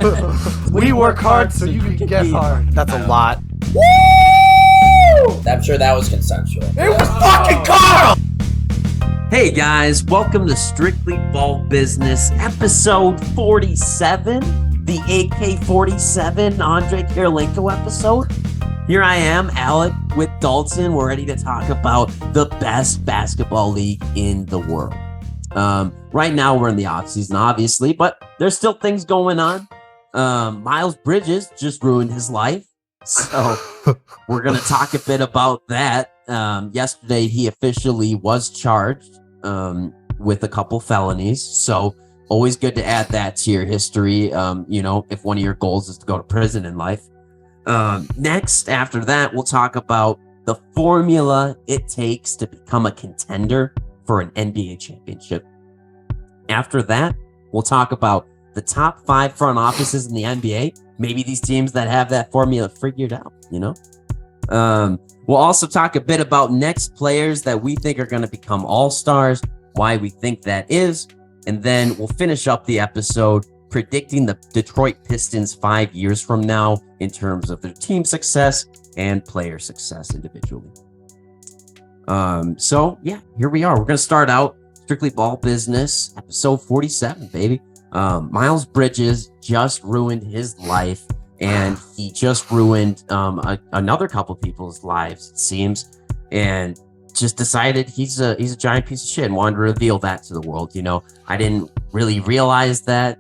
We work hard so you can get hard. That's a lot. Woo! I'm sure that was consensual. It was fucking Carl! Hey guys, welcome to Strictly Ball Business, episode 47, the AK-47 Andre Kirilenko episode. Here I am, Alec, with Dalton. We're ready to talk about the best basketball league in the world. Right now, we're in the offseason, obviously, but there's still things going on. Miles Bridges just ruined his life, so we're going to talk a bit about that. Yesterday, he officially was charged with a couple felonies, so always good to add that to your history, if one of your goals is to go to prison in life. Next, after that, we'll talk about the formula it takes to become a contender for an NBA championship. After that, we'll talk about the top 5 front offices in the NBA. Maybe these teams that have that formula figured out, We'll also talk a bit about next players that we think are going to become all-stars, why we think that is, and then we'll finish up the episode predicting the Detroit Pistons 5 years from now in terms of their team success and player success individually. Here we are. We're going to start out Strictly Ball Business, episode 47, baby. Miles Bridges just ruined his life, and he just ruined another couple people's lives, it seems, and just decided he's a giant piece of shit and wanted to reveal that to the world. I didn't really realize that.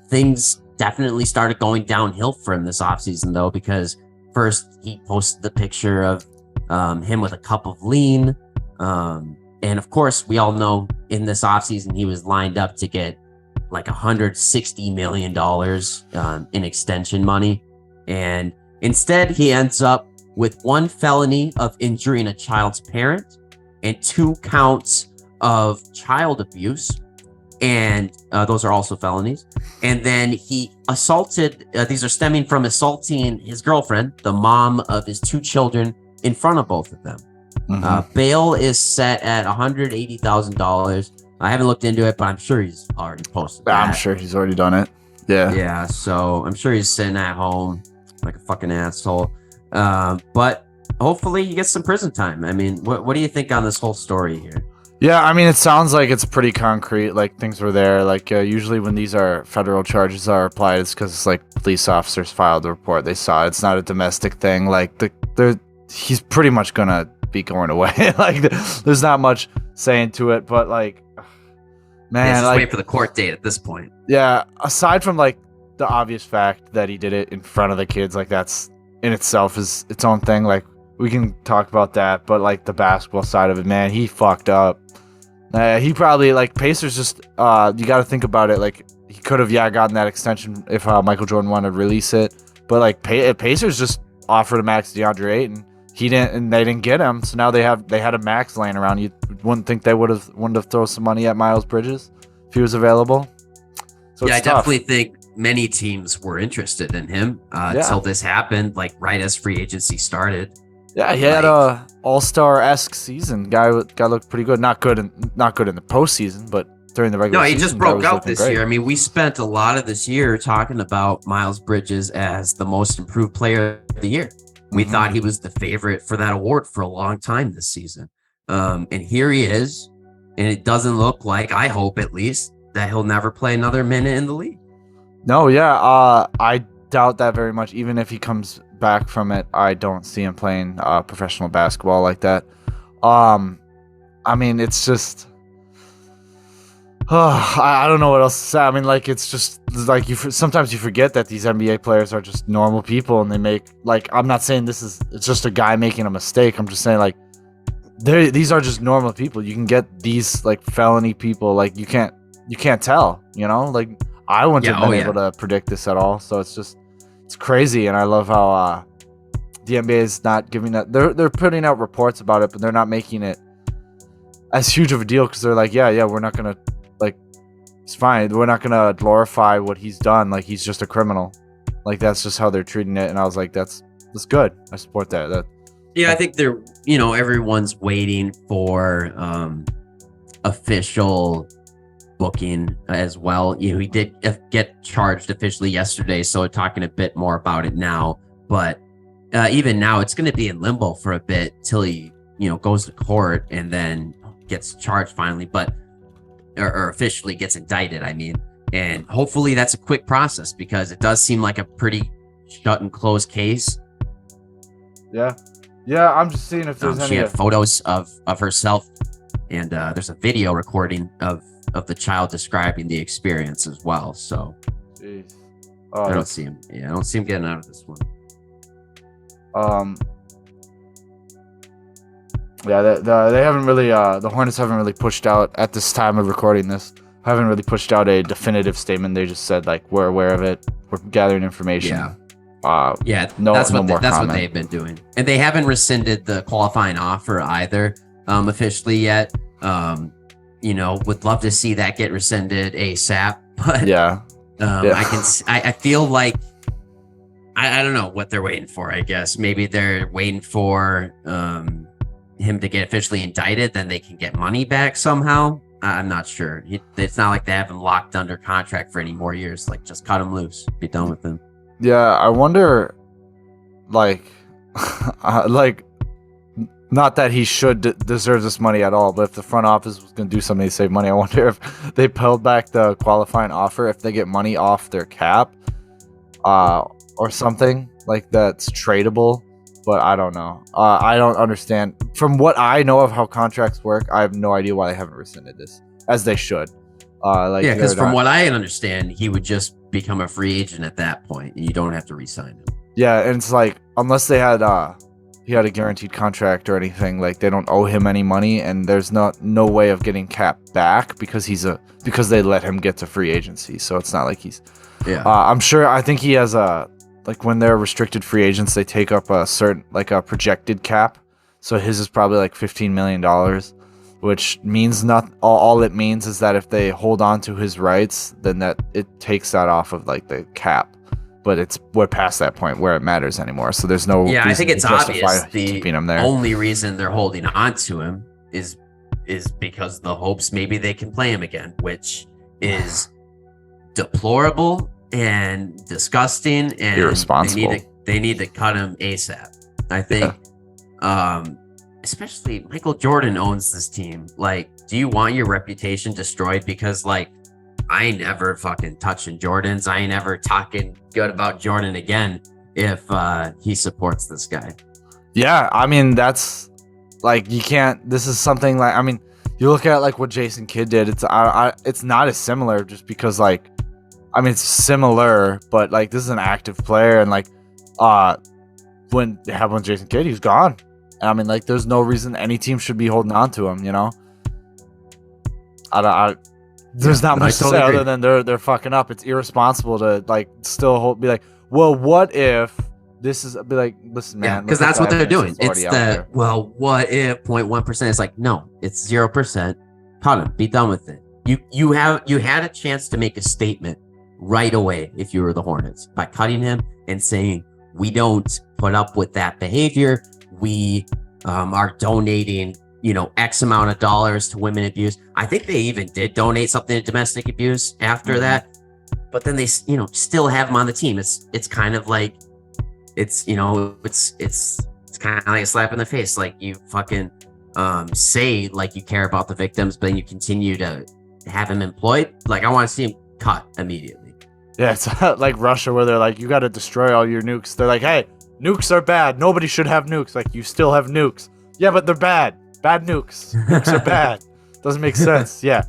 Things definitely started going downhill for him this offseason, though, because first he posted the picture of him with a cup of lean. And of course, we all know in this offseason, he was lined up to get like $160 million in extension money. And instead, he ends up with 1 felony of injuring a child's parent and 2 counts of child abuse. And those are also felonies. And then he assaulted, these are stemming from assaulting his girlfriend, the mom of his 2 children, in front of both of them. Mm-hmm. Bail is set at $180,000. I haven't looked into it, but I'm sure he's already posted that. I'm sure he's already done it. Yeah. Yeah, so I'm sure he's sitting at home like a fucking asshole. But hopefully he gets some prison time. I mean, what do you think on this whole story here? Yeah, I mean, it sounds like it's pretty concrete. Like, things were there. Like, usually when these are federal charges are applied, it's because, like, police officers filed the report. They saw it. It's not a domestic thing. Like, he's pretty much going to be going away. Like, there's not much saying to it. But, like, man. Just wait for the court date at this point. Yeah, aside from, like, the obvious fact that he did it in front of the kids, like, that's in itself is its own thing. Like, we can talk about that. But, like, the basketball side of it, man, he fucked up. He probably, like, Pacers just, you got to think about it. Like, he could have, gotten that extension if Michael Jordan wanted to release it. But, like, Pacers just offered a max DeAndre Ayton. He didn't, and they didn't get him. So now they had a max laying around. You wouldn't think they wanted to throw some money at Miles Bridges if he was available. So yeah, I tough. definitely think many teams were interested in him until this happened, like right as free agency started. Yeah, he had a all-star-esque season. Guy looked pretty good. Not good in the postseason, but during the regular season. No, he just broke out this great. year. I mean, we spent a lot of this year talking about Miles Bridges as the most improved player of the year. We thought he was the favorite for that award for a long time this season. And here he is. And it doesn't look like, I hope at least, that he'll never play another minute in the league. No, yeah. I doubt that very much. Even if he comes back from it, I don't see him playing professional basketball like that. I mean, it's just I don't know what else to say. I mean, like, it's just like sometimes you forget that these NBA players are just normal people, and they make, like, I'm not saying it's just a guy making a mistake. I'm just saying, like, these are just normal people. You can get these, like, felony people, like, you can't tell, like, I wouldn't have been able to predict this at all. So it's crazy. And I love how the NBA is not giving that. They're putting out reports about it, but they're not making it as huge of a deal, because they're like, we're not gonna, like, it's fine. We're not gonna glorify what he's done. Like, he's just a criminal. Like, that's just how they're treating it. And I was like, that's good. I support that. Yeah, I think they're, everyone's waiting for official booking as well. You know, he did get charged officially yesterday, so talking a bit more about it now. But even now, it's going to be in limbo for a bit till he, you know, goes to court and then gets charged finally, or officially gets indicted. I mean, and hopefully that's a quick process because it does seem like a pretty shut and closed case. Yeah. I'm just seeing if there's any. She had photos of herself, and there's a video recording of the child describing the experience as well. So Jeez. I don't see him. Yeah, I don't see him getting out of this one. Yeah, they haven't really. The Hornets haven't really pushed out at this time of recording this. Haven't really pushed out a definitive statement. They just said like we're aware of it. We're gathering information. Yeah. That's what they've been doing, and they haven't rescinded the qualifying offer either officially yet. You know, would love to see that get rescinded ASAP, but I feel like I don't know what they're waiting for. I guess maybe they're waiting for him to get officially indicted, then they can get money back somehow. I'm not sure. It's not like they have him locked under contract for any more years. Like, just cut him loose, be done with him. Yeah, I wonder, like, not that he should deserve this money at all, but if the front office was going to do something to save money, I wonder if they pulled back the qualifying offer, if they get money off their cap, or something like that's tradable. But I don't know. I don't understand. From what I know of how contracts work, I have no idea why they haven't rescinded this, as they should. Because from what I understand, he would just become a free agent at that point, and you don't have to re-sign him. Yeah, and it's like, unless they had he had a guaranteed contract or anything, like they don't owe him any money, and there's no way of getting cap back because because they let him get to free agency. So it's not like he's. Yeah. I think he has like when they're restricted free agents, they take up a certain, like a projected cap. So his is probably like $15 million, which means all it means is that if they hold on to his rights, then that it takes that off of like the cap. But we're past that point where it matters anymore. So there's no. Yeah, I think it's obvious keeping him there. Only reason they're holding on to him is because the hopes maybe they can play him again, which is deplorable and disgusting and irresponsible. They need to cut him ASAP. I think, especially Michael Jordan owns this team. Like, do you want your reputation destroyed? Because like, I ain't ever fucking touching Jordans. I ain't ever talking good about Jordan again if he supports this guy. Yeah, I mean that's like you can't. This is something like, I mean, you look at like what Jason Kidd did. It's not as similar just because like. I mean, it's similar, but like this is an active player, and like, when Jason Kidd, he's gone. I mean, like, there's no reason any team should be holding on to him. You know, there's not much to say other than they're fucking up. It's irresponsible to like still be like, well, what if this is be like, listen, man, because that's what they're doing. It's the what if 0.1%? It's like, no, it's 0%. Cut him, be done with it. You had a chance to make a statement right away if you were the Hornets by cutting him and saying, we don't put up with that behavior. We are donating, X amount of dollars to women abuse. I think they even did donate something to domestic abuse after that, but then they, still have him on the team. It's kind of like, it's kind of like a slap in the face. Like you fucking say like you care about the victims, but then you continue to have him employed. Like I want to see him cut immediately. Yeah, it's like Russia where they're like, you got to destroy all your nukes. They're like, hey, nukes are bad. Nobody should have nukes. Like, you still have nukes. Yeah, but they're bad. Bad nukes. Nukes are bad. Doesn't make sense. Yeah.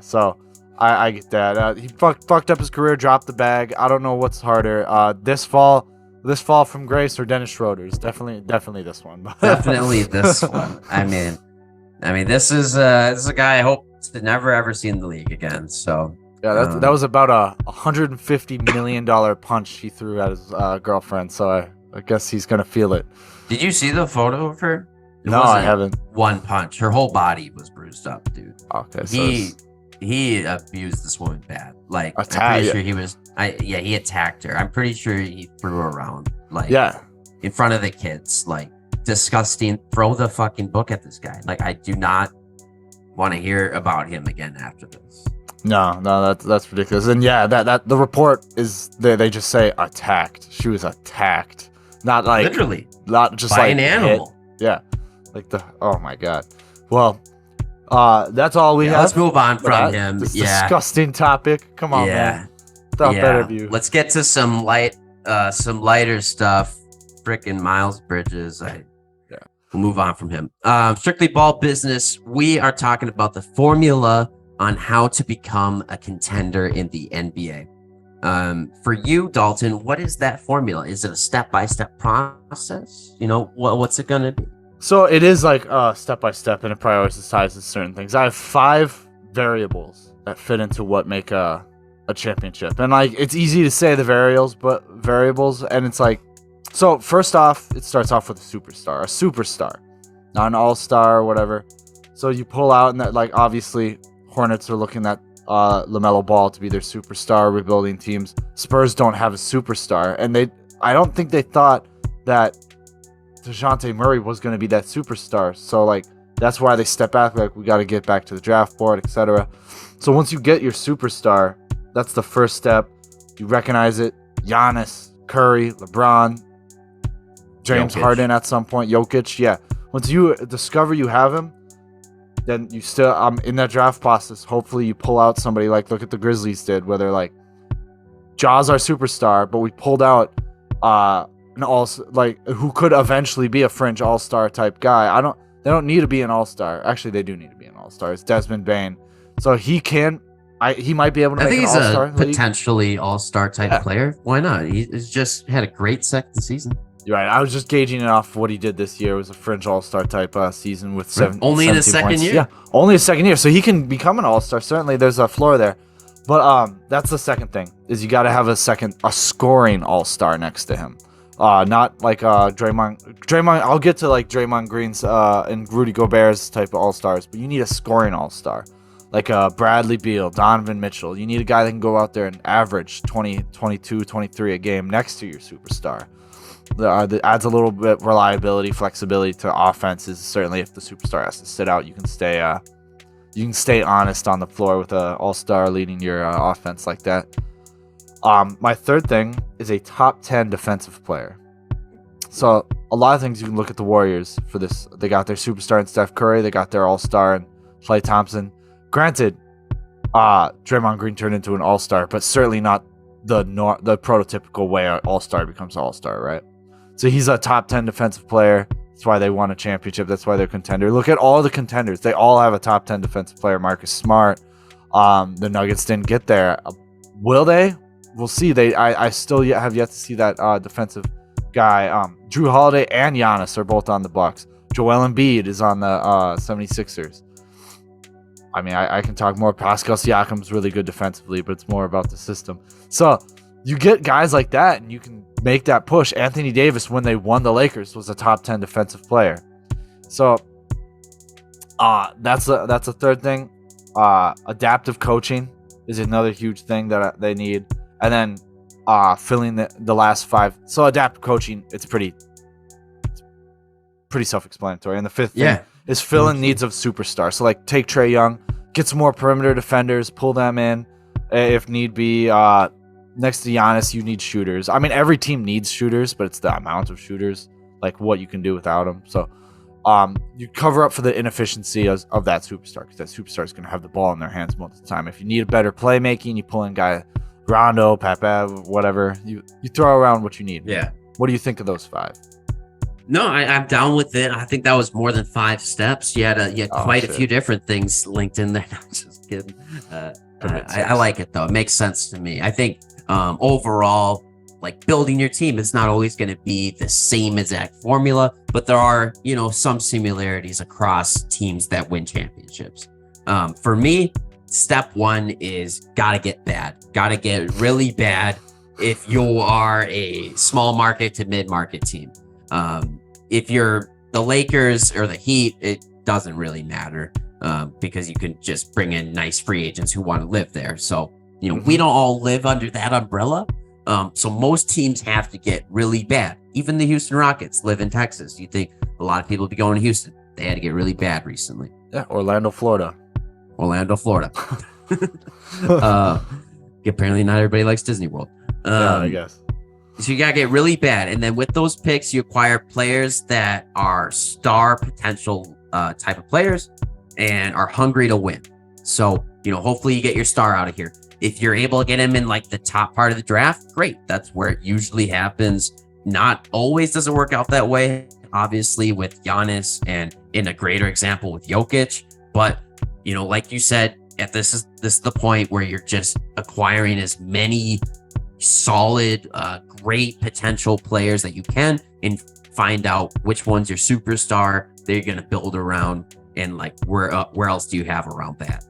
So I get that. He fucked up his career, dropped the bag. I don't know what's harder. This fall from Grace or Dennis Schroeder's. Definitely this one. Definitely this one. I mean, this is a guy I hope to never ever see in the league again. So. Yeah, that was about a $150 million punch he threw at his girlfriend, so I guess he's going to feel it. Did you see the photo of her? No, I haven't. One punch. Her whole body was bruised up, dude. Okay, so he abused this woman bad. Like, I'm pretty sure he attacked her. I'm pretty sure he threw her around, like, in front of the kids. Like, disgusting. Throw the fucking book at this guy. Like, I do not want to hear about him again after this. No, that's ridiculous. And yeah, that the report is they just say attacked. She was attacked, not like Literally, not just by like an animal. hit. Yeah, like oh my god. Well, that's all we have. Let's move on from him. This disgusting topic. Come on, man. Thought better of you. Let's get to some lighter stuff. Frickin' Miles Bridges. We'll move on from him. Strictly Ball Business. We are talking about the formula on how to become a contender in the NBA. For you, Dalton, what is that formula? Is it a step-by-step process? You know, what's it going to be? So it is like step-by-step, and it prioritizes certain things. I have 5 variables that fit into what make a championship. And like, it's easy to say the variables, and it's like, so first off, it starts off with a superstar, not an all-star or whatever. So you pull out, and that, like, obviously Hornets are looking at LaMelo Ball to be their superstar, rebuilding teams. Spurs don't have a superstar, and I don't think they thought that DeJounte Murray was going to be that superstar. So like, that's why they step back, like, we got to get back to the draft board, etc. So once you get your superstar, that's the first step. You recognize it. Giannis, Curry, LeBron, James Harden at some point, Jokic. Yeah. Once you discover you have him, then you still in that draft process. Hopefully you pull out somebody like, look at the Grizzlies did, where they're like, Ja's our superstar, but we pulled out an who could eventually be a fringe all-star type guy. They don't need to be an all-star. Actually, they do need to be an all-star. It's Desmond Bane. So he might be able to make an all-star. I think he's a potentially all-star type player. Why not? He's just had a great second season. You're right. I was just gauging it off what he did this year. It was a fringe all-star type season with only in his second year. Yeah, only his second year. So he can become an all-star. Certainly, there's a floor there. But that's the second thing, is you got to have a scoring all-star next to him. Not like Draymond. I'll get to like Draymond Green's and Rudy Gobert's type of all-stars, but you need a scoring all-star. Like Bradley Beal, Donovan Mitchell. You need a guy that can go out there and average 20, 22, 23 a game next to your superstar. That adds a little bit reliability, flexibility to offenses. Certainly, if the superstar has to sit out, you can stay honest on the floor with an all-star leading your offense like that. My third thing is a top 10 defensive player. So a lot of things you can look at the Warriors for this. They got their superstar in Steph Curry. They got their all-star in Klay Thompson. Granted, Draymond Green turned into an all-star, but certainly not the prototypical way an all-star becomes an all-star, right? So he's a top 10 defensive player. That's why they won a championship. That's why they're a contender. Look at all the contenders. They all have a top 10 defensive player. Marcus Smart. The Nuggets didn't get there. Will they? We'll see. I still have yet to see that defensive guy. Drew Holiday and Giannis are both on the Bucks. Joel Embiid is on the 76ers. I mean, I can talk more. Pascal Siakam's really good defensively, but it's more about the system. So you get guys like that, and you can make that push. Anthony Davis, when they won the Lakers, was a top 10 defensive player. So that's a third thing. Adaptive coaching is another huge thing that they need. And then filling the last 5. So adaptive coaching, it's pretty self-explanatory. And the fifth thing is filling needs of superstars. So like, take Trae Young, get some more perimeter defenders, pull them in if need be. Next to Giannis, you need shooters. I mean, every team needs shooters, but it's the amount of shooters, like what you can do without them. So you cover up for the inefficiency of that superstar, because that superstar is going to have the ball in their hands most of the time. If you need a better playmaking, you pull in guy Rondo, Pepe, whatever. You throw around what you need. Yeah. What do you think of those 5? No, I'm down with it. I think that was more than 5 steps. You had quite a few different things linked in there. No, just kidding. I like it though. It makes sense to me. I think overall, like, building your team is not always going to be the same exact formula, but there are, some similarities across teams that win championships. For me, step 1 is gotta get bad. Gotta get really bad if you are a small market to mid-market team. If you're the Lakers or the Heat, it doesn't really matter because you can just bring in nice free agents who want to live there. So, we don't all live under that umbrella. So most teams have to get really bad. Even the Houston Rockets live in Texas. You think a lot of people would be going to Houston. They had to get really bad recently. Yeah, Orlando, Florida. Orlando, Florida. Apparently not everybody likes Disney World. Yeah, I guess. So you gotta get really bad, and then with those picks, you acquire players that are star potential type of players and are hungry to win. So hopefully you get your star out of here. If you're able to get him in like the top part of the draft, great. That's where it usually happens. Not always does it work out that way. Obviously, with Giannis, and in a greater example with Jokic, but like you said, if this is the point where you're just acquiring as many solid, great potential players that you can, and find out which one's your superstar that you're gonna build around, and like where else do you have around that?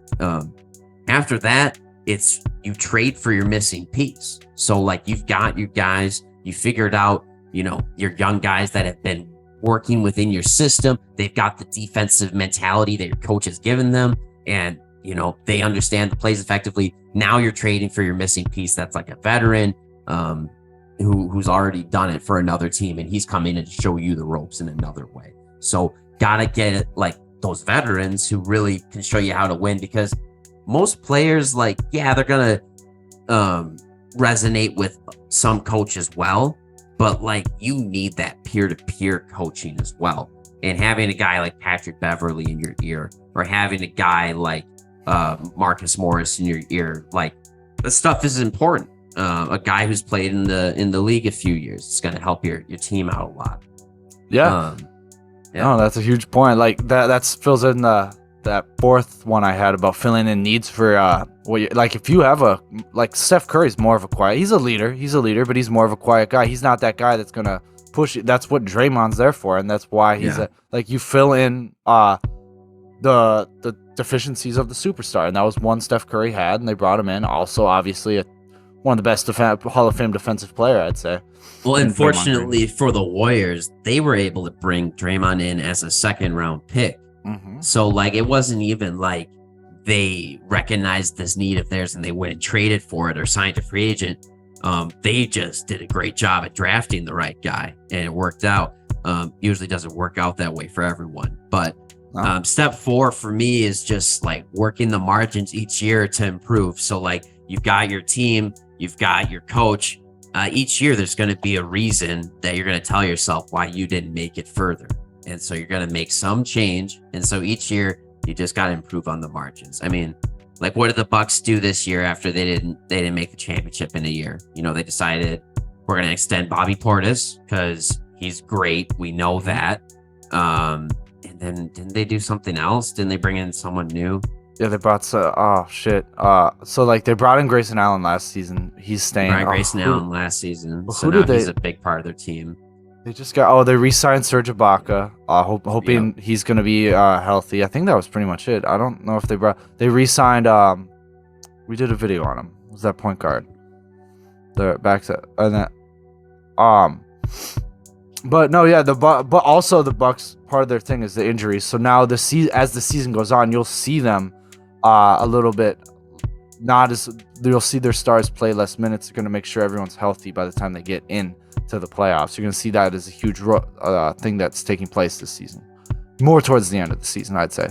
After that, it's you trade for your missing piece. So like you've got your guys, you figured out, your young guys that have been working within your system. They've got the defensive mentality that your coach has given them, and they understand the plays effectively. Now you're trading for your missing piece that's like a veteran who's already done it for another team, and he's coming in to show you the ropes in another way. So gotta get it like those veterans who really can show you how to win, because most players, like, yeah, they're gonna resonate with some coach as well, but like you need that peer-to-peer coaching as well. And having a guy like Patrick Beverly in your ear, or having a guy like Marcus Morris in your ear, like this stuff is important. A guy who's played in the league a few years, it's going to help your team out a lot. Yeah. No, that's a huge point. Like that fills in that fourth one I had about filling in needs for like if you have like Steph Curry's more of a quiet. He's a leader, but he's more of a quiet guy. He's not that guy that's gonna push it. That's what Draymond's there for, and that's why he's like you fill in the deficiencies of the superstar, and that was one Steph Curry had, and they brought him in. Also, obviously, one of the best Hall of Fame defensive player, I'd say. Well, unfortunately for the Warriors, they were able to bring Draymond in as a second-round pick. Mm-hmm. So, like, it wasn't even like they recognized this need of theirs and they went and traded for it or signed a free agent. They just did a great job at drafting the right guy, and it worked out. Usually doesn't work out that way for everyone, but step 4 for me is just like working the margins each year to improve. So like you've got your team, you've got your coach. Each year there's going to be a reason that you're going to tell yourself why you didn't make it further. And so you're going to make some change. And so each year you just got to improve on the margins. I mean, like what did the Bucks do this year after they didn't make the championship in a year? They decided we're going to extend Bobby Portis because he's great. We know that. And then didn't they do something else? Didn't they bring in someone new? Yeah, they brought so like they brought in Grayson Allen last season. He's staying. Grayson Allen last season. Well, so now he's a big part of their team. They just got they re-signed Serge Ibaka, hoping he's gonna be healthy. I think that was pretty much it. I don't know if they re-signed. We did a video on him. What was that point guard? The back set and that. But no, yeah, but also the Bucks, part of their thing is the injuries. So now as the season goes on, you'll see them a little bit you'll see their stars play less minutes. They're going to make sure everyone's healthy by the time they get in to the playoffs. You're going to see that as a huge thing that's taking place this season. More towards the end of the season, I'd say.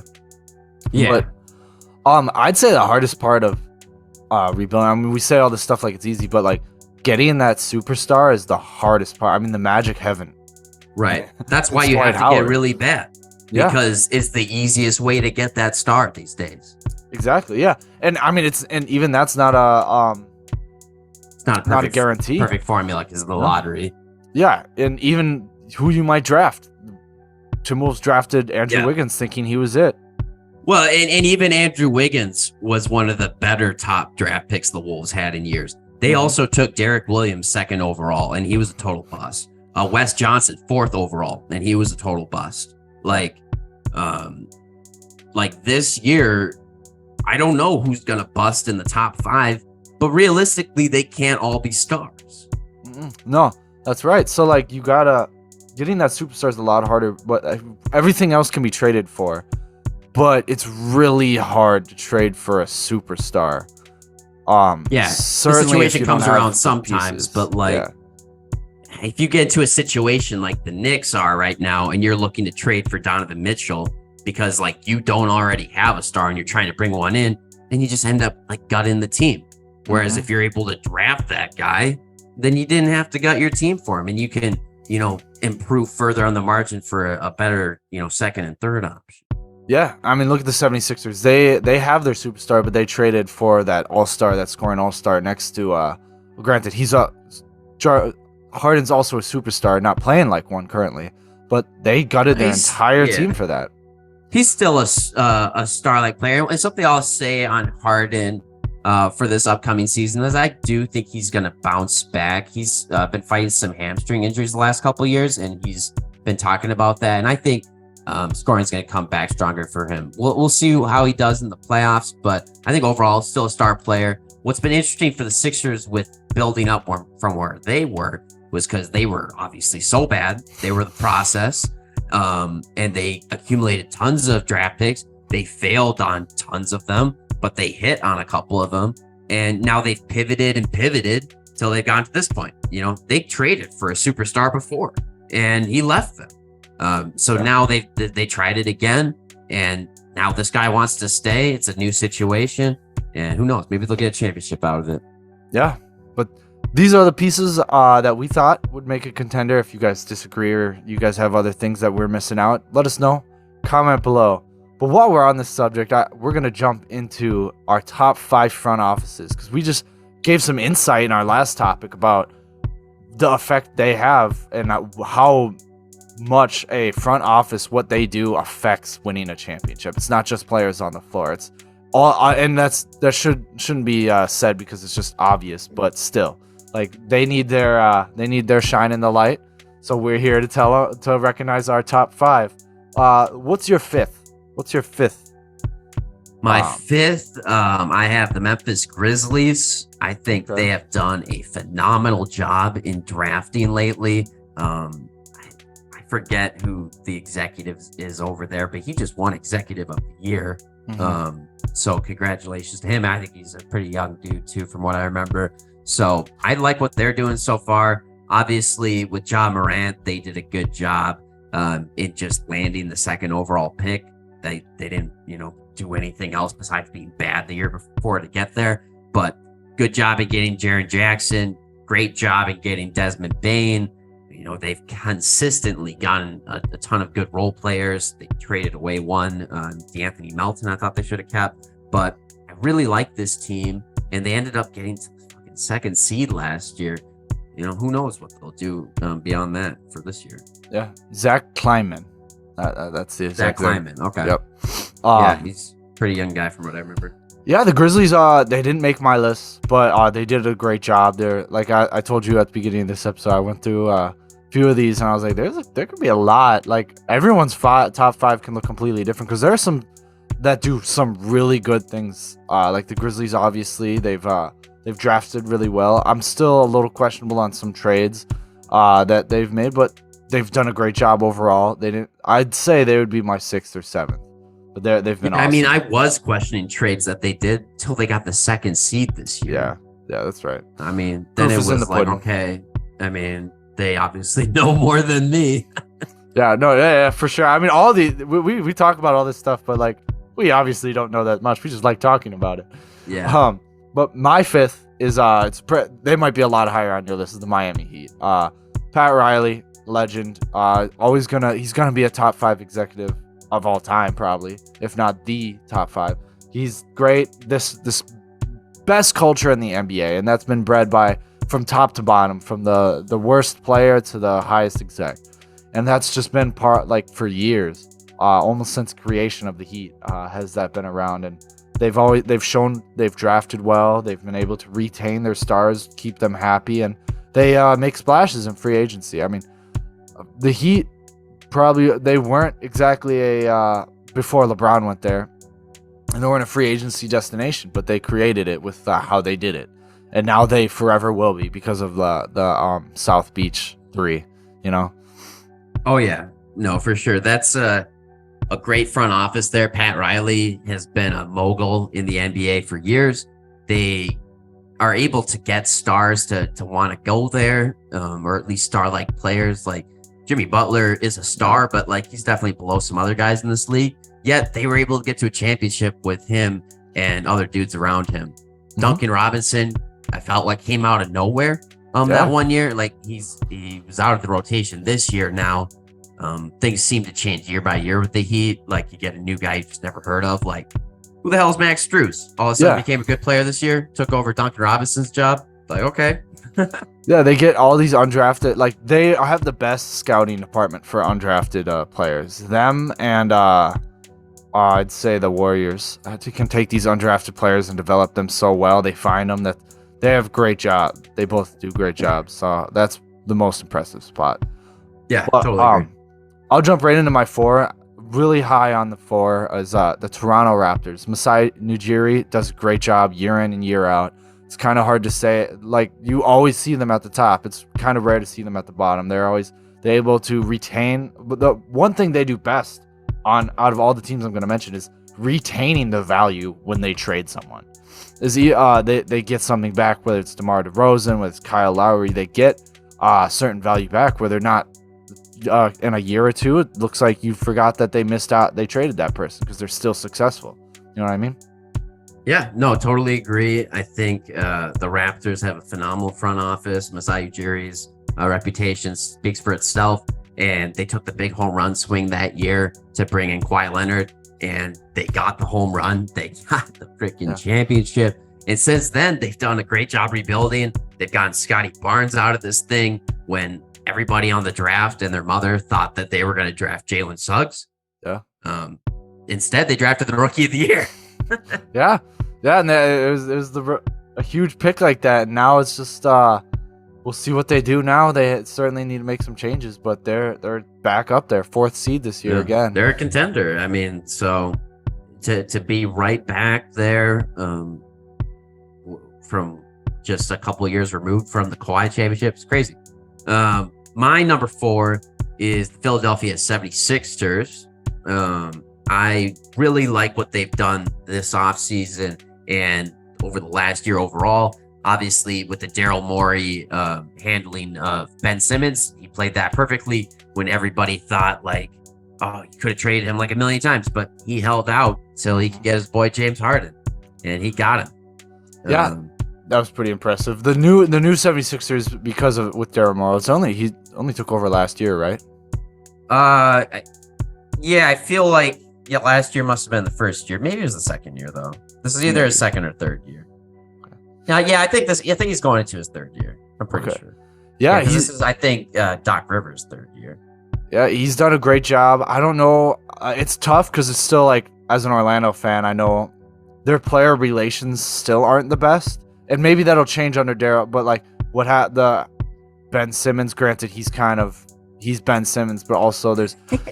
Yeah. But I'd say the hardest part of rebuilding, I mean, we say all this stuff like it's easy, but like getting that superstar is the hardest part. I mean, the Magic haven't. Right. That's why you have to get really bad. Yeah. Because it's the easiest way to get that star these days. Exactly. Yeah. And I mean, even that's not it's not a guarantee. Perfect formula because of the lottery. Yeah. And even who you might draft. Timberwolves drafted Andrew Wiggins thinking he was it. Well, and even Andrew Wiggins was one of the better top draft picks the Wolves had in years. They also took Derek Williams 2nd overall, and he was a total bust. Wes Johnson 4th overall, and he was a total bust. Like this year, I don't know who's gonna bust in the top 5, but realistically, they can't all be stars. No, that's right. So like getting that superstar is a lot harder, but everything else can be traded for. But it's really hard to trade for a superstar. The situation comes around sometimes, but if you get into a situation like the Knicks are right now and you're looking to trade for Donovan Mitchell because like you don't already have a star and you're trying to bring one in, then you just end up like gutting the team. Whereas if you're able to draft that guy, then you didn't have to gut your team for him, and you can, improve further on the margin for a better, second and third option. Yeah, I mean, look at the 76ers. They have their superstar, but they traded for that all-star, that scoring all-star next to, granted, Harden's also a superstar, not playing like one currently, but they gutted their entire team for that. He's still a star-like player. And something I'll say on Harden for this upcoming season is I do think he's going to bounce back. He's been fighting some hamstring injuries the last couple of years, and he's been talking about that. And I think scoring is going to come back stronger for him. We'll see how he does in the playoffs, but I think overall still a star player. What's been interesting for the Sixers with building up from where they were was because they were obviously so bad. They were the process, and they accumulated tons of draft picks. They failed on tons of them, but they hit on a couple of them. And now they've pivoted till they've gotten to this point. They traded for a superstar before, and he left them. Now they tried it again, and now this guy wants to stay. It's a new situation, and who knows? Maybe they'll get a championship out of it. Yeah, but these are the pieces that we thought would make a contender. If you guys disagree or you guys have other things that we're missing out, let us know. Comment below. But while we're on this subject, we're going to jump into our top 5 front offices, because we just gave some insight in our last topic about the effect they have and how much a front office, what they do, affects winning a championship. It's not just players on the floor. It's all, and that shouldn't be said because it's just obvious, but still, like they need their shine in the light. So we're here to recognize our top 5. What's your fifth? My fifth, I have the Memphis Grizzlies. I think they have done a phenomenal job in drafting lately. I forget who the executive is over there, but he just won Executive of the Year. So congratulations to him. I think he's a pretty young dude too, from what I remember. So I like what they're doing so far. Obviously, with Ja Morant, they did a good job in just landing the second overall pick. They didn't, do anything else besides being bad the year before to get there. But good job at getting Jaren Jackson. Great job at getting Desmond Bane. They've consistently gotten a ton of good role players. They traded away one, D'Anthony Melton, I thought they should have kept. But I really like this team, and they ended up getting to the fucking second seed last year. Who knows what they'll do beyond that for this year. Yeah, Zach Kleiman. That's the Zach Kleiman. Okay. Yep. Yeah, he's a pretty young guy from what I remember. Yeah, the Grizzlies, they didn't make my list, but they did a great job. They're like I told you at the beginning of this episode, I went through a few of these, and I was like, there could be a lot. Like everyone's top 5 can look completely different, because there are some that do some really good things. Like the Grizzlies, obviously, they've drafted really well. I'm still a little questionable on some trades that they've made, but they've done a great job overall. I'd say they would be my 6th or 7th, but they've been awesome. I mean, I was questioning trades that they did till they got the second seed this year. Yeah, that's right. I mean, then it was like, okay. I mean, they obviously know more than me. Yeah, for sure. I mean, all we talk about all this stuff, but like we obviously don't know that much. We just like talking about it. Yeah. But my 5th is they might be a lot higher on your list. Is the Miami Heat. Pat Riley, legend. He's gonna be a top 5 executive of all time, probably, if not the top 5. He's great. This best culture in the NBA, and that's been bred from top to bottom, from the worst player to the highest exec, and that's just been for years, almost since creation of the Heat, has that been around. And they've shown they've drafted well. They've been able to retain their stars, keep them happy, and they make splashes in free agency. I mean, the Heat they weren't exactly before LeBron went there, and they weren't a free agency destination, but they created it with how they did it. And now they forever will be, because of the South Beach 3, Oh, yeah. No, for sure. That's a great front office there. Pat Riley has been a mogul in the NBA for years. They are able to get stars to want to go there, or at least star-like players. Like Jimmy Butler is a star, but like he's definitely below some other guys in this league. yet they were able to get to a championship with him and other dudes around him. Duncan Robinson, I felt like came out of nowhere. That 1 year, like he was out of the rotation. This year now, things seem to change year by year with the Heat. Like you get a new guy you just never heard of. Like who the hell is Max Strus? All of a sudden became a good player this year. Took over Duncan Robinson's job. Like okay. Yeah, they get all these undrafted. Like they have the best scouting department for undrafted players. Them and I'd say the Warriors can take these undrafted players and develop them so well. They find them that they have great job. They both do great jobs. So that's the most impressive spot. Yeah, totally agree. I'll jump right into my 4. Really high on the 4 is the Toronto Raptors. Masai Ujiri does a great job year in and year out. It's kind of hard to say. Like you always see them at the top. It's kind of rare to see them at the bottom. They're able to retain. But the one thing they do best out of all the teams I'm going to mention is retaining the value when they trade someone. They get something back, whether it's DeMar DeRozan, whether it's Kyle Lowry. They get certain value back where they're not in a year or two. It looks like you forgot that they missed out. They traded that person because they're still successful. You know what I mean? Yeah, no, totally agree. I think the Raptors have a phenomenal front office. Masai Ujiri's reputation speaks for itself, and they took the big home run swing that year to bring in Kawhi Leonard, and they got the home run. They got the freaking championship. And since then, they've done a great job rebuilding. They've gotten Scotty Barnes out of this thing when everybody on the draft and their mother thought that they were going to draft Jalen Suggs. Yeah. Instead, they drafted the Rookie of the Year. Yeah, and it was a huge pick like that. And now it's just we'll see what they do now. They certainly need to make some changes, but they're back up there, 4th seed this year again. They're a contender. I mean, so to be right back there from just a couple of years removed from the Kawhi championship is crazy. My number 4 is the Philadelphia 76ers. I really like what they've done this offseason and over the last year overall. Obviously, with the Daryl Morey handling of Ben Simmons, he played that perfectly when everybody thought like, oh, you could have traded him like a million times, but he held out till he could get his boy James Harden, and he got him. Yeah, that was pretty impressive. The new 76ers, because of with Daryl Morey, he only took over last year, right? Yeah, I feel like last year must have been the first year. Maybe it was the second year though. This is either his second or third year. Now, I think he's going into his third year. I'm pretty sure. Yeah, this is, I think, Doc Rivers' third year. Yeah, he's done a great job. I don't know. It's tough because it's still like, as an Orlando fan, I know their player relations still aren't the best, and maybe that'll change under Daryl. But like, the Ben Simmons, granted, he's Ben Simmons, but also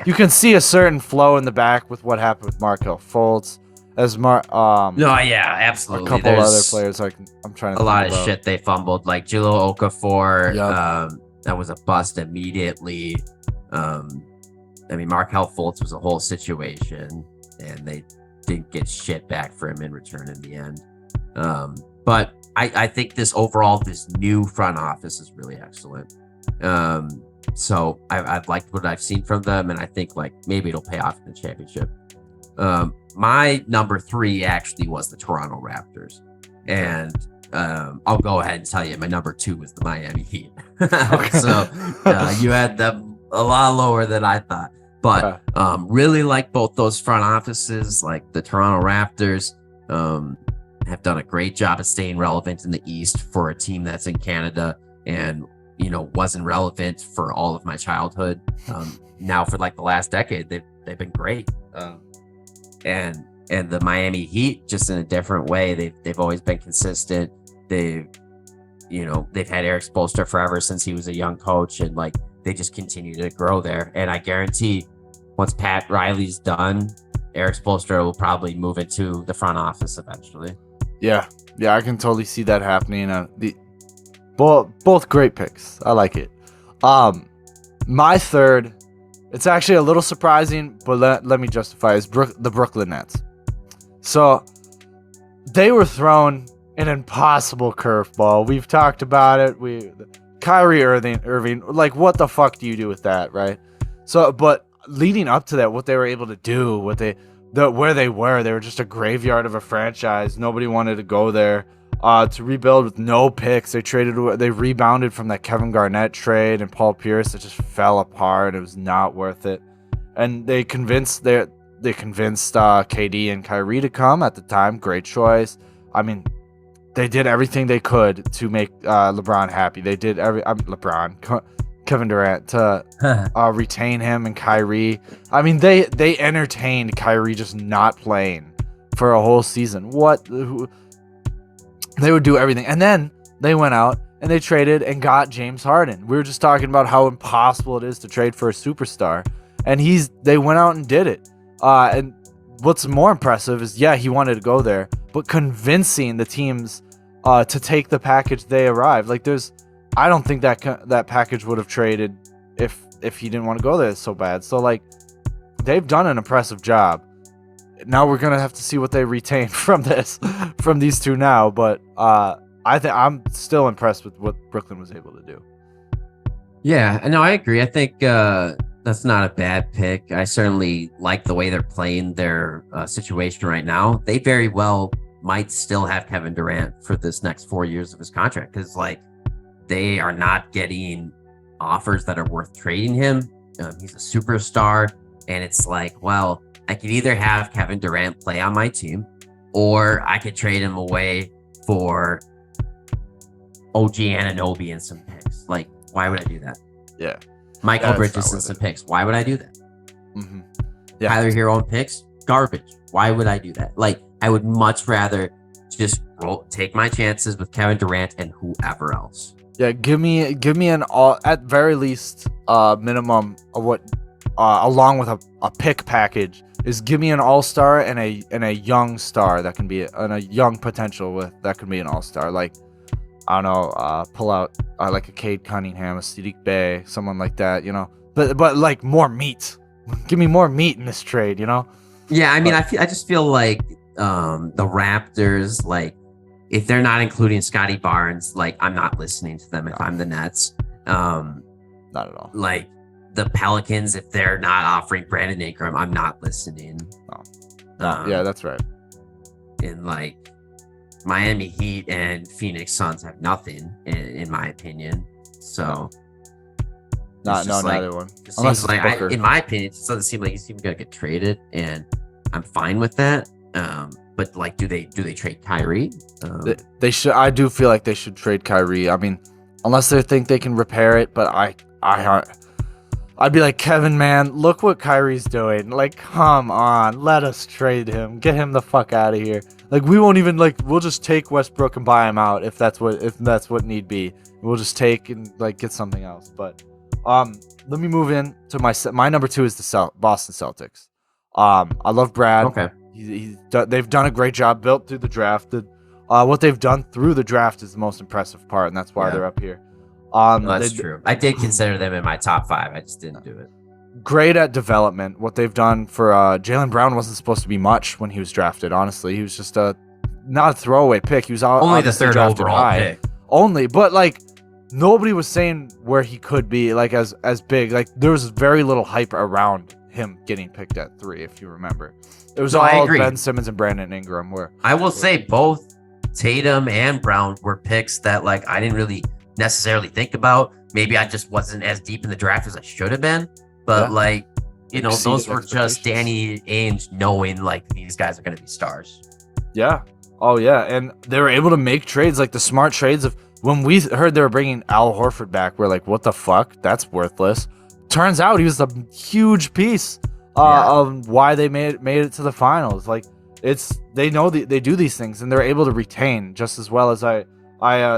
you can see a certain flow in the back with what happened with Markelle Fultz. Absolutely. A couple other players, like I'm trying to. A lot of shit they fumbled, like Jahlil Okafor. That was a bust immediately. Markelle Fultz was a whole situation, and they didn't get shit back for him in return in the end. But I think this new front office is really excellent. So I've liked what I've seen from them, and I think like maybe it'll pay off in the championship. My number 3 actually was the Toronto Raptors, and I'll go ahead and tell you my number 2 was the Miami Heat. So you had them a lot lower than I thought, but really like both those front offices. Like the Toronto Raptors have done a great job of staying relevant in the East for a team that's in Canada and wasn't relevant for all of my childhood. Now for like the last decade, they've been great. And the Miami Heat, just in a different way, they've always been consistent. They've had Eric Spoelstra forever since he was a young coach, and like they just continue to grow there. And I guarantee once Pat Riley's done, Eric Spoelstra will probably move into the front office eventually. Yeah, I can totally see that happening. Both great picks. I like it. My third, it's actually a little surprising, but let me justify it, is the Brooklyn Nets. So they were thrown an impossible curveball. We've talked about it. Kyrie Irving, like what the fuck do you do with that, right? So, but leading up to that, what they were able to do, where they were just a graveyard of a franchise. Nobody wanted to go there. To rebuild with no picks, they rebounded from that Kevin Garnett trade and Paul Pierce. It just fell apart. It was not worth it. And they convinced KD and Kyrie to come at the time. Great choice. I mean, they did everything they could to make LeBron happy. They did Kevin Durant to retain him and Kyrie. I mean, they entertained Kyrie just not playing for a whole season. They would do everything. And then they went out and they traded and got James Harden. We were just talking about how impossible it is to trade for a superstar. And they went out and did it. And what's more impressive is, he wanted to go there, but convincing the teams to take the package they arrived. Like, I don't think that package would have traded if he didn't want to go there so bad. So, like, they've done an impressive job. Now we're gonna have to see what they retain from these two now. But I'm still impressed with what Brooklyn was able to do. Yeah, no, I agree. I think that's not a bad pick. I certainly like the way they're playing their situation right now. They very well might still have Kevin Durant for this next 4 years of his contract, because like they are not getting offers that are worth trading him. He's a superstar, and it's like, well, I could either have Kevin Durant play on my team, or I could trade him away for OG Anunoby and some picks. Like, why would I do that? Yeah. Michael Bridges and some picks. Why would I do that? Mm-hmm. Yeah. Tyler Hero and picks. Garbage. Why would I do that? Like, I would much rather just take my chances with Kevin Durant and whoever else. Yeah, give me an all, at very least minimum of what along with a pick package is give me an all-star and a young star that can be and a young potential that could be an all-star. Like, I don't know, pull out like a Cade Cunningham, a Sadiq Bey, someone like that, you know. But like more meat. Give me more meat in this trade, you know. Yeah, I mean, I just feel like the Raptors, like, if they're not including Scotty Barnes, like, I'm not listening to them if I'm the Nets. Not at all. Like, the Pelicans, if they're not offering Brandon Ingram, I'm not listening. Yeah, that's right. And like Miami Heat and Phoenix Suns have nothing, in my opinion. So not one. Unless seems like in my opinion, it doesn't seem like he's even gonna get traded, and I'm fine with that. But like, do they trade Kyrie? They should. I do feel like they should trade Kyrie. I mean, unless they think they can repair it, but I'd be like, Kevin, man, look what Kyrie's doing. Like, come on, let us trade him. Get him the fuck out of here. Like, we won't even, like, we'll just take Westbrook and buy him out if that's what need be. We'll just take and like get something else. But let me move in to my number 2 is the Boston Celtics. I love Brad. Okay. They've done a great job built through the draft. What they've done through the draft is the most impressive part, and that's why they're up here. That's true. I did consider them in my top 5. I just didn't do it. Great at development. What they've done for Jalen Brown wasn't supposed to be much when he was drafted. Honestly, he was just not a throwaway pick. He was only the 3rd overall pick. Only, but like nobody was saying where he could be like as big. Like there was very little hype around him getting picked at 3, if you remember. It was all Ben Simmons and Brandon Ingram. I will say both Tatum and Brown were picks that like I didn't really necessarily think about. Maybe I just wasn't as deep in the draft as I should have been. But like, you know, those were just Danny Ainge knowing like these guys are going to be stars. Yeah. Oh yeah. And they were able to make trades, like the smart trades of when we heard they were bringing Al Horford back. We're like, what the fuck? That's worthless. Turns out he was a huge piece of why they made it to the finals. Like they know they do these things and they're able to retain just as well as I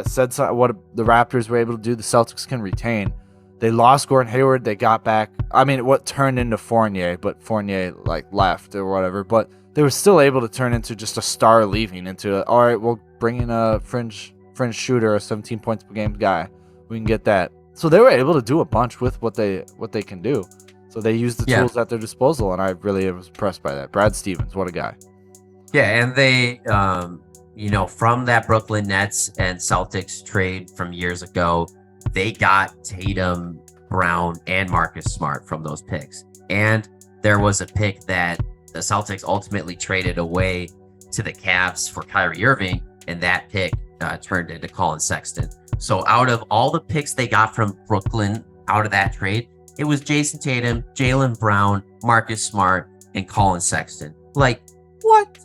said what the Raptors were able to do. The Celtics can retain. They lost Gordon Hayward. They got back. I mean, what turned into Fournier, but Fournier like left or whatever. But they were still able to turn into just a star leaving into all right, we'll bring in a fringe shooter, a 17 points per game guy. We can get that. So they were able to do a bunch with what they can do. So they used the tools at their disposal, and I really was impressed by that. Brad Stevens, what a guy. Yeah, and they, you know, from that Brooklyn Nets and Celtics trade from years ago, they got Tatum, Brown, and Marcus Smart from those picks. And there was a pick that the Celtics ultimately traded away to the Cavs for Kyrie Irving, and that pick turned into Colin Sexton. So out of all the picks they got from Brooklyn out of that trade, it was Jason Tatum, Jalen Brown, Marcus Smart, and Colin Sexton. Like, what?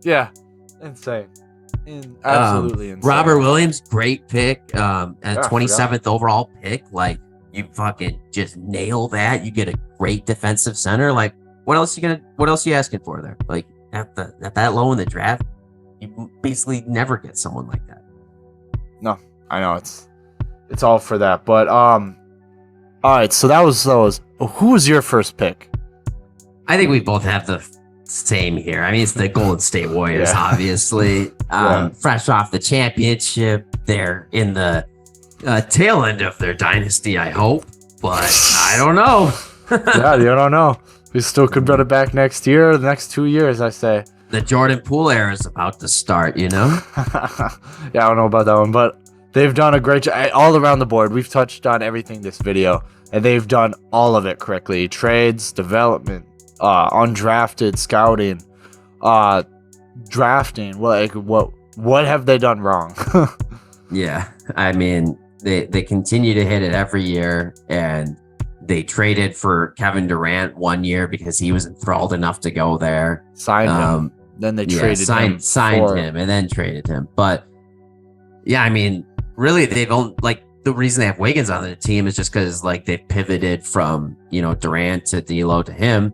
Yeah, insane. Absolutely insane. Robert Williams, great pick. And Yeah, 27th overall pick. Like, you fucking just nail that. You get a great defensive center. Like, what else you asking for there? Like, at that low in the draft, you basically never get someone like that. No, I know it's all for that. But all right, so that was who was your first pick? I think we both have the same here. I mean, it's the Golden State Warriors, Yeah. obviously. Fresh off the championship, they're in the tail end of their dynasty, I hope. But I don't know. Yeah, you don't know. We still could run it back next year, the next 2 years, I say. The Jordan Poole era is about to start, you know? Yeah, I don't know about that one, but they've done a great job all around the board. We've touched on everything this video, and they've done all of it correctly. Trades, development, undrafted scouting, drafting. What have they done wrong? Yeah, I mean, they continue to hit it every year, and they traded for Kevin Durant 1 year because he was enthralled enough to go there. Signed him. Then they traded him. Signed him and then traded him. But yeah, I mean, really, they've only, like, the reason they have Wiggins on the team is just because, like, they've pivoted from, Durant to D'Lo to him,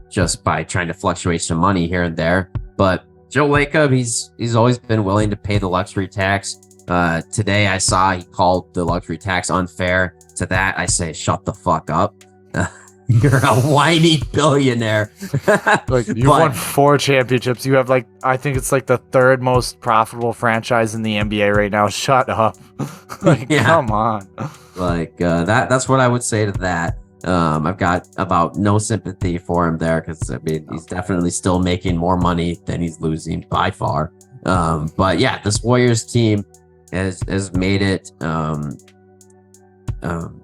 just by trying to fluctuate some money here and there. But Joe Lacob, he's always been willing to pay the luxury tax. Today I saw he called the luxury tax unfair. To that I say, shut the fuck up. You're a whiny billionaire. Like, you won 4 championships. You have, like, I think it's like the 3rd most profitable franchise in the NBA right now. Shut up. Like, Yeah. Come on. Like, that's what I would say to that. I've got about no sympathy for him there because, I mean, he's definitely still making more money than he's losing by far. But yeah, this Warriors team has made it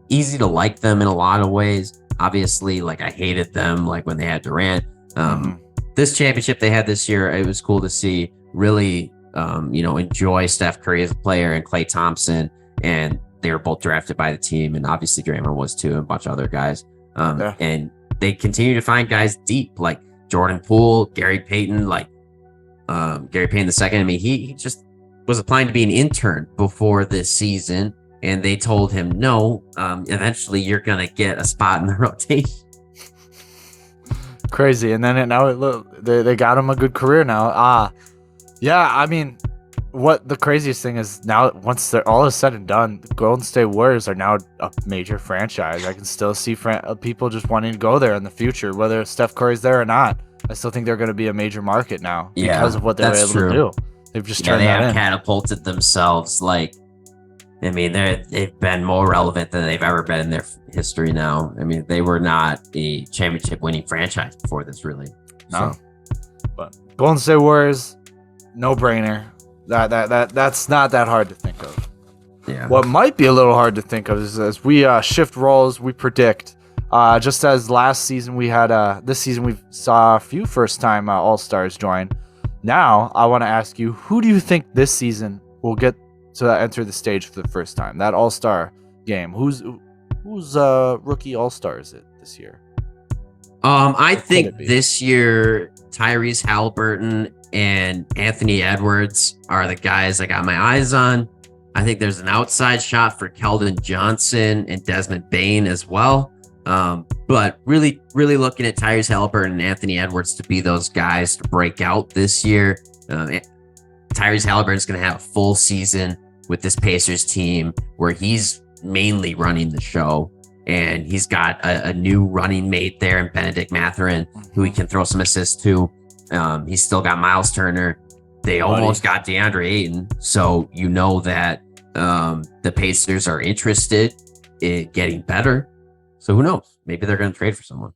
easy to like them in a lot of ways. Obviously, like, I hated them like when they had Durant. This championship they had this year, it was cool to see. Really, enjoy Steph Curry as a player and Klay Thompson, and they were both drafted by the team, and obviously Draymond was too, and a bunch of other guys. And they continue to find guys deep, like Jordan Poole, Gary Payton, like Gary Payton II. I mean, he just was applying to be an intern before this season, and they told him, no, eventually you're going to get a spot in the rotation. Crazy. And then they got him a good career now. Yeah, I mean, what the craziest thing is now, once all is said and done, the Golden State Warriors are now a major franchise. I can still see people just wanting to go there in the future, whether Steph Curry's there or not. I still think they're going to be a major market now because of what they were able to do. They've just turned that in. They have catapulted themselves. Like, I mean, they've been more relevant than they've ever been in their history now. I mean, they were not a championship winning franchise before this, really. No. But Golden State Warriors, no brainer. That's not that hard to think of. Yeah. What might be a little hard to think of is as we shift roles, we predict. Just as last season we had, this season we saw a few first-time All-Stars join. Now I want to ask you, who do you think this season will get to enter the stage for the first time? That All-Star game. Who's rookie All-Star is it this year? I think this year Tyrese Halliburton and Anthony Edwards are the guys I got my eyes on. I think there's an outside shot for Keldon Johnson and Desmond Bane as well. But really, really looking at Tyrese Halliburton and Anthony Edwards to be those guys to break out this year. Tyrese Halliburton is going to have a full season with this Pacers team where he's mainly running the show. And he's got a new running mate there in Benedict Mathurin, who he can throw some assists to. He's still got Miles Turner. They almost got DeAndre Ayton. So you know that the Pacers are interested in getting better. So who knows? Maybe they're going to trade for someone.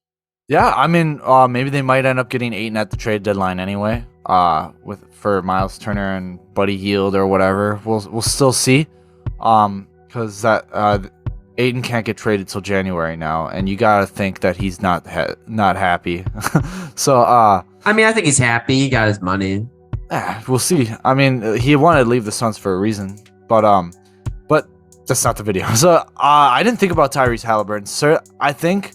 Yeah, I mean, maybe they might end up getting Ayton at the trade deadline anyway. For Miles Turner and Buddy Hield or whatever. We'll still see. Because that Ayton can't get traded till January now, and you got to think that he's not happy. So, I mean, I think he's happy. He got his money. we'll see. I mean, he wanted to leave the Suns for a reason, but that's not the video. So, I didn't think about Tyrese Halliburton. Sir, I think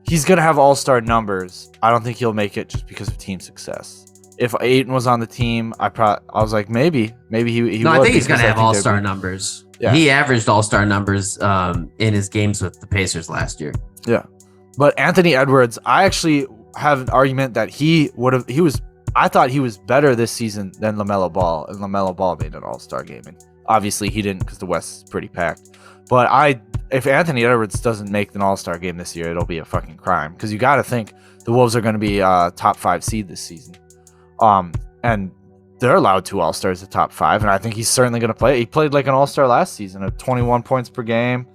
he's gonna have all-star numbers. I don't think he'll make it just because of team success. If Ayton was on the team, I was like, maybe he. No, would, I think he's gonna have they'd all-star be- numbers. Yeah. He averaged all-star numbers in his games with the Pacers last year. Yeah, but Anthony Edwards, I actually have an argument that I thought he was better this season than LaMelo Ball, and LaMelo Ball made an all-star game, and obviously he didn't because the West is pretty packed. But if Anthony Edwards doesn't make an all-star game this year, it'll be a fucking crime, because you got to think the Wolves are going to be top 5 seed this season, and they're allowed 2 all-stars at top 5, and I think he's certainly going to play. He played like an all-star last season at 21 points per game,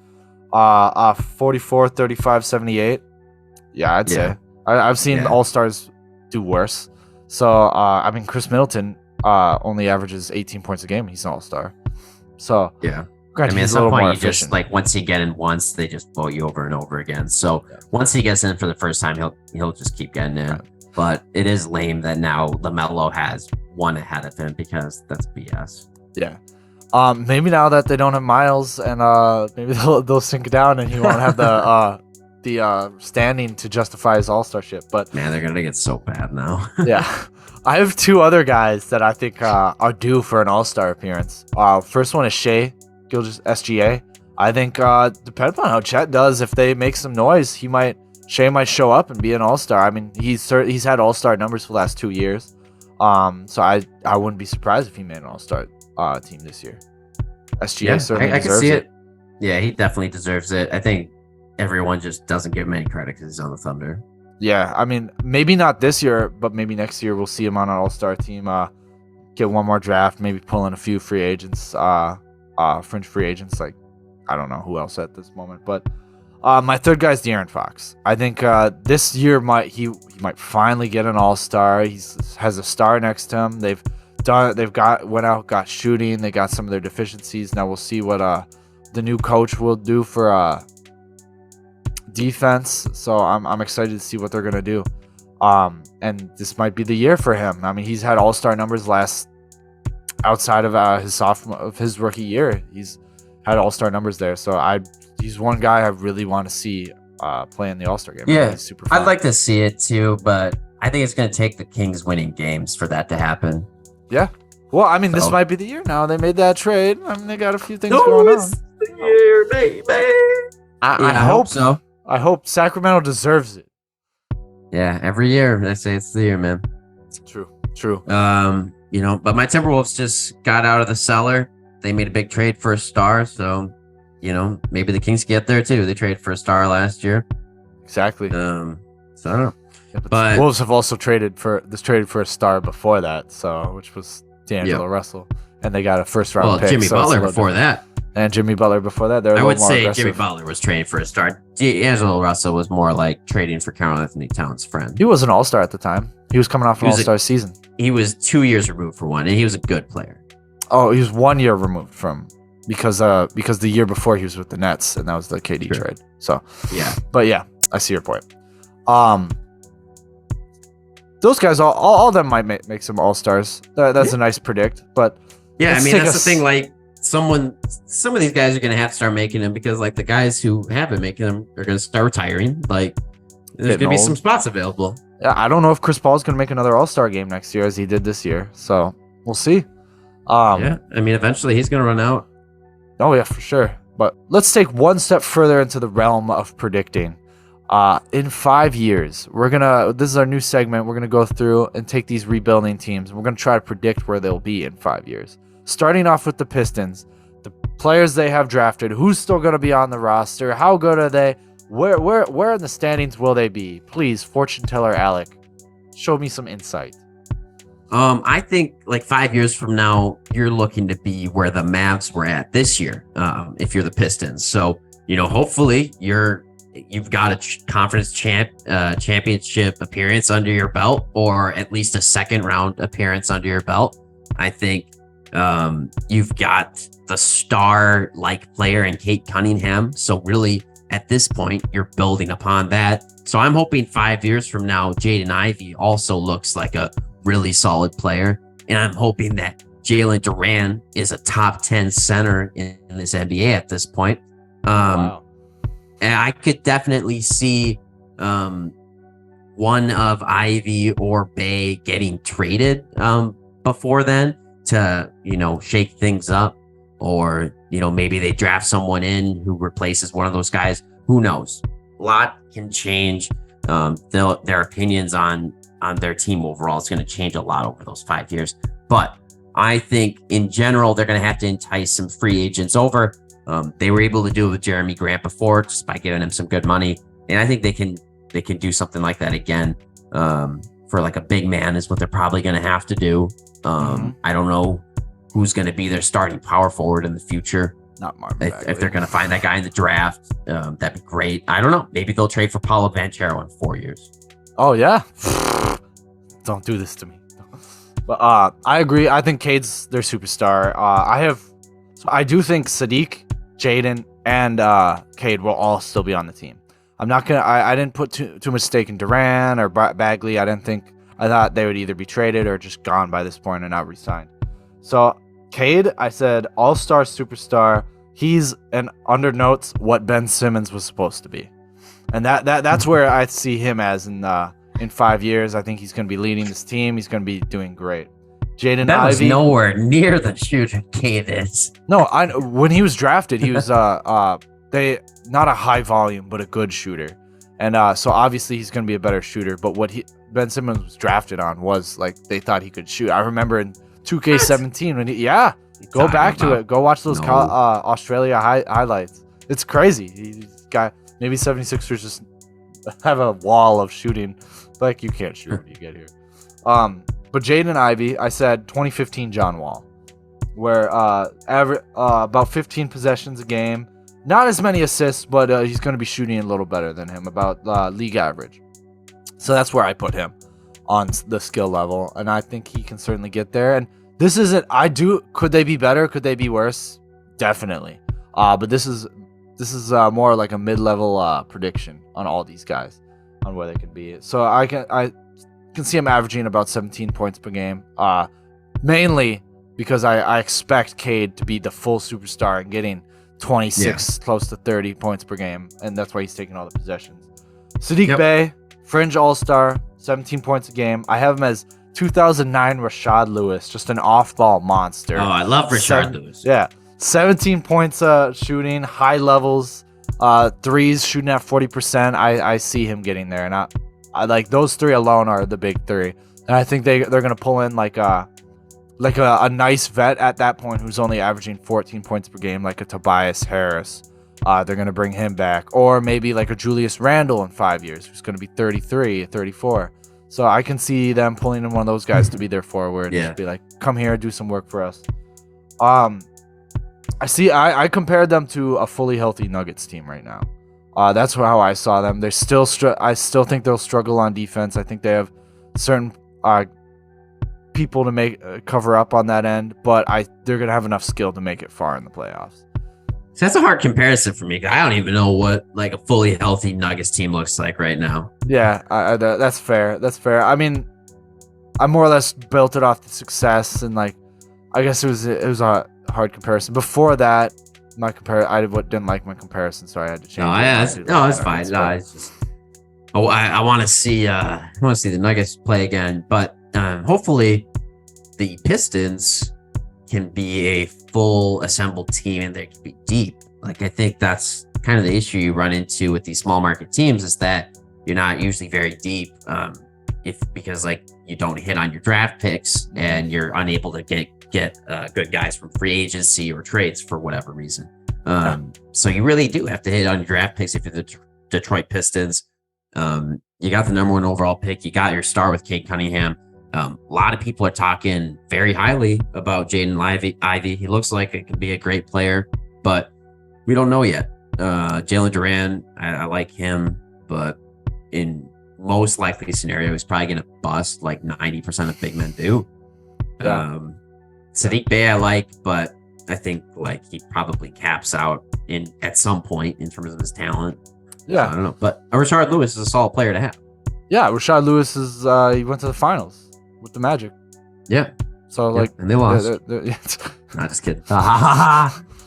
44, 35, 78. Yeah, I'd say. I've seen all-stars do worse. So, I mean, Chris Middleton only averages 18 points a game. He's an all-star. So, yeah. granted, I mean, at he's a some little more point, you just efficient. once you get in once, they just vote you over and over again. So once he gets in for the first time, he'll just keep getting in. Right. But it is lame that now LaMelo has one ahead of him, because that's BS. Yeah. Maybe now that they don't have Miles, and maybe they'll sink down, and he won't have the standing to justify his all-starship. But Man, they're gonna get so bad now. yeah, I have 2 other guys that I think are due for an all-star appearance. First one is Shea Gill, SGA. I think depending on how Chet does, if they make some noise, Shea might show up and be an all-star. I mean, he's had all-star numbers for the last 2 years. So I wouldn't be surprised if he made an all-star team this year. SGA certainly I can deserves see it. it. Yeah, he definitely deserves it. I think everyone just doesn't give him any credit because he's on the Thunder. Yeah, I mean, maybe not this year, but maybe next year we'll see him on an all-star team. Get one more draft, maybe pull in a few free agents, fringe free agents. Like, I don't know who else at this moment, but my third guy is De'Aaron Fox. I think this year he might finally get an all-star. He has a star next to him. Went out, got shooting. They got some of their deficiencies. Now we'll see what the new coach will do for defense. So I'm excited to see what they're gonna do. And this might be the year for him. I mean, he's had all-star numbers outside of his rookie year. He's had all-star numbers there. So he's one guy I really want to see play in the all-star game. Yeah, he's super fun. I'd like to see it too, but I think it's going to take the Kings winning games for that to happen. Yeah. Well, I mean, this So- might be the year now. They made that trade. I mean, they got a few things going on. the year, baby. I hope so. I hope Sacramento deserves it. Yeah, every year I say it's the year, man. True. But my Timberwolves just got out of the cellar. They made a big trade for a star, so maybe the Kings get there too. They traded for a star last year. Exactly. So I don't know. Yeah, but- the Wolves have also traded for a star before that, which was D'Angelo Russell, and they got a first round pick. Jimmy so it's a Butler little before different. that. And Jimmy Butler before that. They're a I little would more say aggressive. Jimmy Butler was trading for a star. D'Angelo Russell was more like trading for Karl Anthony Towns' friend. He was an all-star at the time. He was coming off an all-star season. He was 2 years removed for one, and he was a good player. Oh, he was 1 year removed from because the year before he was with the Nets, and that was the KD Sure. trade. So Yeah. but yeah, I see your point. Those guys, all of them might make some all-stars. That's a nice predict, but Yeah, I let's mean, take that's the a thing. Like, some of these guys are going to have to start making them, because, like, the guys who have been making them are going to start retiring. Like, there's Getting going to be old. some spots available. yeah, I don't know if Chris Paul's going to make another all-star game next year as he did this year. So we'll see. Yeah, I mean, eventually he's going to run out. Oh yeah, for sure. But let's take one step further into the realm of predicting. In 5 years, this is our new segment. We're gonna go through and take these rebuilding teams, and we're gonna try to predict where they'll be in 5 years. Starting off with the Pistons, the players they have drafted, who's still gonna be on the roster, how good are they, where in the standings will they be? Please, fortune teller Alec, show me some insight. I think, like, 5 years from now, you're looking to be where the Mavs were at this year, if you're the Pistons. So, hopefully you've got a conference championship appearance under your belt, or at least a second round appearance under your belt. I think You've got the star-like player in Kate Cunningham. So really, at this point, you're building upon that. So I'm hoping 5 years from now, Jaden Ivey also looks like a really solid player. And I'm hoping that Jalen Duran is a top 10 center in this NBA at this point. Wow. And I could definitely see one of Ivy or Bay getting traded before then to, shake things up. Or, maybe they draft someone in who replaces one of those guys. Who knows? A lot can change. Their opinions on their team overall is going to change a lot over those 5 years. But I think in general, they're going to have to entice some free agents over. They were able to do it with Jeremy Grant before just by giving him some good money. And I think they can do something like that again for like a big man is what they're probably going to have to do. I don't know who's going to be their starting power forward in the future. Not Marvin If they're going to find that guy in the draft, that'd be great. I don't know. Maybe they'll trade for Paulo Banchero in 4 years. Oh, yeah. Don't do this to me. But I agree. I think Cade's their superstar. I do think Sadiq, Jaden, and Cade will all still be on the team. I'm not gonna. I didn't put too much stake in Duran or Bagley. I thought they would either be traded or just gone by this point and not re-signed. So Cade, I said all-star superstar. He's an under notes what Ben Simmons was supposed to be, and that's where I see him as in 5 years. I think he's going to be leading this team. He's going to be doing great. Jaden That was Ivey, nowhere near the shooter Cade is. no, when he was drafted, he was not a high volume, but a good shooter. And so obviously he's going to be a better shooter. But what Ben Simmons was drafted on was like they thought he could shoot. I remember in 2K17 when go back to it. Go watch those Australia highlights. It's crazy. He's got maybe 76ers just have a wall of shooting. Like you can't shoot when you get here. But Jaden Ivey, I said 2015 John Wall, where about 15 possessions a game. Not as many assists, but he's going to be shooting a little better than him, about league average. So that's where I put him on the skill level, and I think he can certainly get there. And this isn't. Could they be better? Could they be worse? Definitely. But this is more like a mid-level prediction on all these guys on where they can be. So I can see him averaging about 17 points per game. Mainly because I expect Cade to be the full superstar and getting 26, close to 30 points per game, and that's why he's taking all the possessions. Sadiq Bey, fringe all-star, 17 points a game. I have him as 2009 Rashad Lewis, just an off-ball monster. Oh, I love Rashad Lewis. Yeah, 17 points shooting, high levels, threes shooting at 40%. I see him getting there, and I like those three alone are the big three. And I think they're gonna pull in like a nice vet at that point who's only averaging 14 points per game, like a Tobias Harris. They're going to bring him back. Or maybe like a Julius Randle in 5 years, who's going to be 33, 34. So I can see them pulling in one of those guys to be their forward. And just be like, come here, do some work for us. I compared them to a fully healthy Nuggets team right now. That's how I saw them. They're still I still think they'll struggle on defense. I think they have certain people to make cover up on that end, but they're gonna have enough skill to make it far in the playoffs. So that's a hard comparison for me. I don't even know what like a fully healthy Nuggets team looks like right now. Yeah, that's fair. That's fair. I mean, I more or less built it off the success, and like, I guess it was a hard comparison. Before that, I didn't like my comparison, so I had to change. It's fine. No, it's just. Oh, I want to see. I want to see the Nuggets play again, but hopefully, the Pistons can be a full assembled team and they can be deep. Like I think that's kind of the issue you run into with these small market teams is that you're not usually very deep, because like you don't hit on your draft picks and you're unable to get good guys from free agency or trades for whatever reason. So you really do have to hit on your draft picks if you're the Detroit Pistons. You got the number 1 overall pick. You got your star with Kate Cunningham. A lot of people are talking very highly about Jaden Ivey. He looks like it could be a great player, but we don't know yet. Jalen Duran, I like him, but in most likely scenario, he's probably going to bust like 90% of big men do. Sadiq Bey I like, but I think like he probably caps out at some point in terms of his talent. Yeah. I don't know. But Rashard Lewis is a solid player to have. Yeah, Rashard Lewis is he went to the finals with the Magic. Yeah. So Yeah, like and they lost. Not just kidding.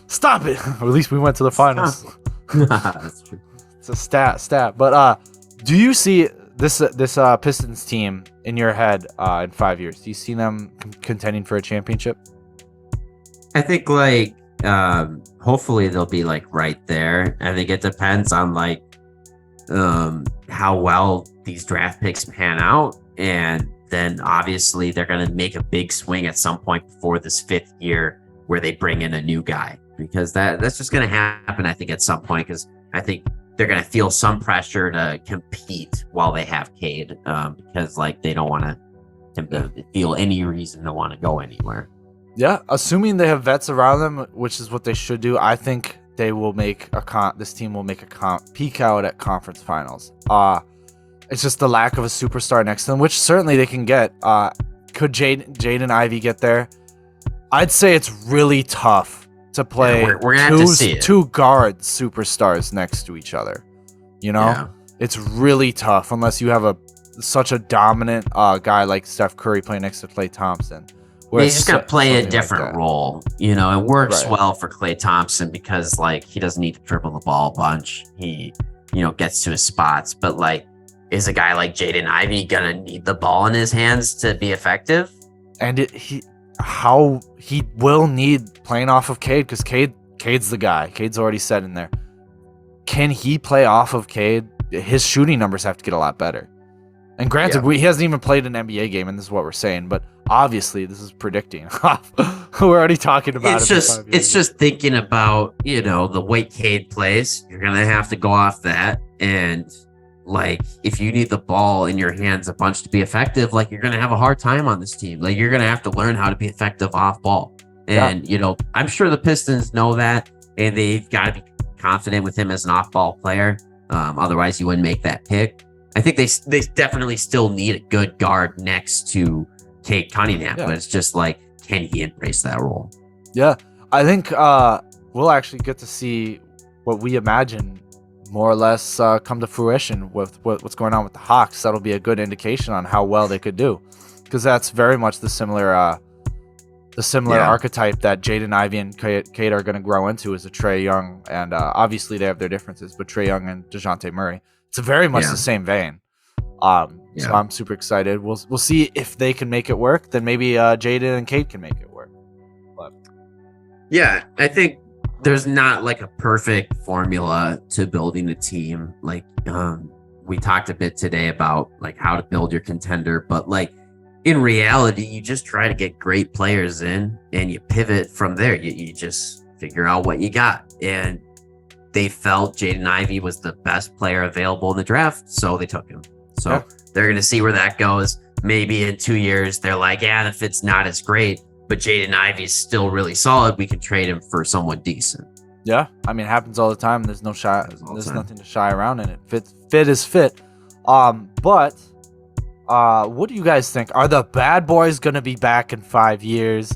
Stop it. Or at least we went to the finals. That's true. It's a stat. But do you see this Pistons team in your head in 5 years? Do you see them contending for a championship? I think like hopefully they'll be like right there. I think it depends on like how well these draft picks pan out, and then obviously they're going to make a big swing at some point before this 5th year where they bring in a new guy, because that's just going to happen, I think, at some point, because I think they're going to feel some pressure to compete while they have Cade, because like they don't want him to feel any reason to want to go anywhere. Yeah, assuming they have vets around them, which is what they should do, I think they will make this team will make a peak out at conference finals. It's just the lack of a superstar next to them, which certainly they can get. Could Jaden Ivey get there? I'd say it's really tough to play we're gonna have to see it. Two guard superstars next to each other. You know, Yeah. It's really tough unless you have such a dominant guy like Steph Curry playing next to Klay Thompson. He's just gonna play a different role. You know, it works Right. well for Klay Thompson because like he doesn't need to dribble the ball a bunch. He, gets to his spots. But like, is a guy like Jaden Ivey gonna need the ball in his hands to be effective? And he will need playing off of Cade, because Cade's the guy. Cade's already set in there. Can he play off of Cade? His shooting numbers have to get a lot better. And granted, he hasn't even played an NBA game, and this is what we're saying. But obviously, this is predicting. We're already talking about it. It's just thinking about the way Cade plays. You're gonna have to go off that, and like if you need the ball in your hands a bunch to be effective, like you're gonna have a hard time on this team. Like you're gonna have to learn how to be effective off ball. And I'm sure the Pistons know that, and they've got to be confident with him as an off ball player. Otherwise, you wouldn't make that pick. I think they definitely still need a good guard next to Cade Cunningham, but it's just like, can he embrace that role? Yeah, I think we'll actually get to see what we imagine more or less come to fruition with what's going on with the Hawks. That'll be a good indication on how well they could do, because that's very much the similar archetype that Jaden Ivey and Cade are going to grow into, is a Trae Young, and obviously they have their differences, but Trae Young and DeJounte Murray. It's very much the same vein. So I'm super excited. We'll see if they can make it work. Then maybe Jaden and Cade can make it work. But yeah, I think there's not like a perfect formula to building a team. Like we talked a bit today about like how to build your contender, but like in reality, you just try to get great players in and you pivot from there. You just figure out what you got. And they felt Jaden Ivey was the best player available in the draft, so they took him. So they're going to see where that goes. Maybe in 2 years, they're like, the fit's not as great, but Jaden Ivey is still really solid. We can trade him for someone decent. Yeah, I mean, it happens all the time. There's nothing to shy around in it. Fit is fit. But what do you guys think? Are the bad boys going to be back in 5 years?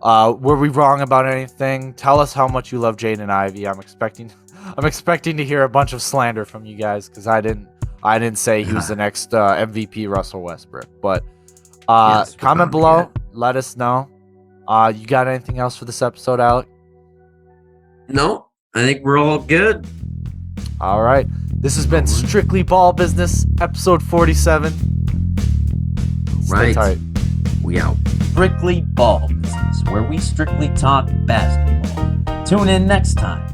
Were we wrong about anything? Tell us how much you love Jaden Ivey. I'm expecting to hear a bunch of slander from you guys, because I didn't say he was the next MVP Russell Westbrook. But comment below. Let us know. You got anything else for this episode, Alec? No, I think we're all good. All right. This has been Strictly Ball Business, episode 47. Stay tight. We out. Strictly Ball Business, where we strictly talk basketball. Tune in next time